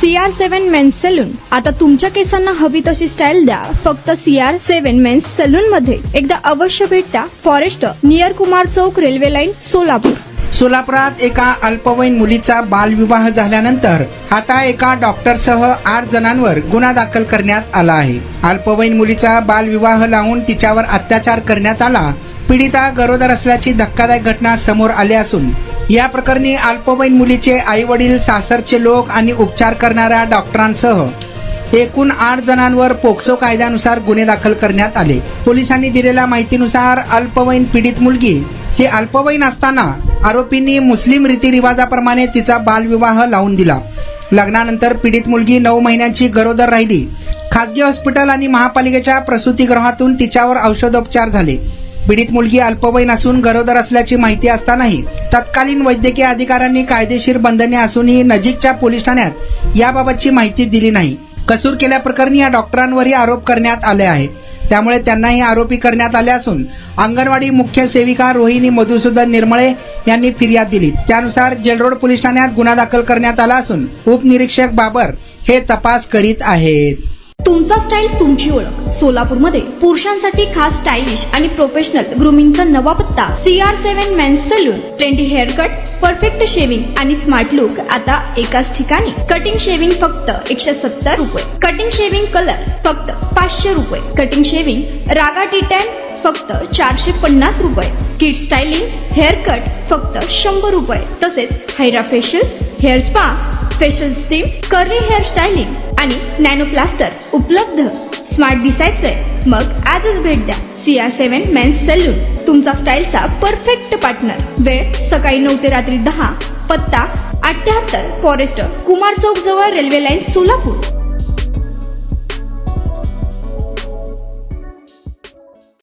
CR7 men's salon. आता तुमच्या केसांना हवी तशी स्टाईल द्या फक्त CR7 मेन्स सलून मध्ये. एकदा अवश्य भेट द्या. फॉरेस्ट नियर कुमार चौक, रेल्वे लाईन, सोलापूर. सोलापुरात एका अल्पवयीन मुलीचा बालविवाह झाल्यानंतर आता एका डॉक्टरसह 8 जणांवर गुन्हा दाखल करण्यात आला आहे. अल्पवयीन मुलीचा बालविवाह लावून तिच्यावर अत्याचार करण्यात आला. पीडिता गरोदर असल्याची धक्कादायक घटना समोर आली असून या प्रकरणी अल्पवयीन मुलीचे आई वडील, सासरचे लोक आणि उपचार करणाऱ्या डॉक्टरांसह एकूण 8 जणांवर पोक्सो कायद्यानुसार गुन्हे दाखल करण्यात आले. पोलिसांनी दिलेल्या माहितीनुसार अल्पवयीन पीडित मुलगी ही अल्पवयीन असताना आरोपींनी मुस्लिम रीतिरिवाजाप्रमाणे तिचा बालविवाह लावून दिला. लग्नानंतर पीडित मुलगी 9 महिन्यांची गरोदर राहिली. खासगी हॉस्पिटल आणि महापालिकेच्या प्रसूतिगृहातून तिच्यावर औषधोपचार झाले. पीडित मुलगी अल्पवयीन असून गरोदर असल्याची माहिती असतानाही तत्कालीन वैद्यकीय अधिकाऱ्यांनी कायदेशीर बंधने असूनही नजीकच्या पोलीस ठाण्यात याबाबतची माहिती दिली नाही. कसूर केल्याप्रकरणी या डॉक्टरांवरही आरोप करण्यात आले आहे. त्यामुळे त्यांनाही आरोपी करण्यात आले असून अंगणवाडी मुख्य सेविका रोहिणी मधुसूदन निर्मळे यांनी फिर्याद दिली. त्यानुसार जेलरोड पोलीस ठाण्यात गुन्हा दाखल करण्यात आला असून उपनिरीक्षक बाबर हे तपास करीत आहेत. तुमचा स्टाईल तुमची ओळख. सोलापूरमध्ये पुरुषांसाठी खास स्टायलिश आणि प्रोफेशनल ग्रूमिंगचा नवा पत्ता CR7 men's salon. Trendy hair cut, perfect shaving आणि स्मार्ट लुक आता एकाच ठिकाणी. कटिंग शेविंग फक्त 170 रुपये. कटिंग शेविंग कलर फक्त 500 रुपये. कटिंग शेविंग रागा टी10 फक्त 450 रुपये. किड स्टायलिंग, हेअर कट फक्त 100 रुपये. तसेच hydra facial, hair spa, facial steam, curly hair styling आणि नॅनो प्लास्टर उपलब्ध. स्मार्ट दिसायचंय मग आजच भेट द्या CR7 मेन्स सलून, तुमचा स्टाईलचा परफेक्ट पार्टनर. वेळ सकाळी 9 ते रात्री 10. पत्ता 78 फॉरेस्ट कुमार चौक जवळ, रेल्वे लाईन, सोलापूर.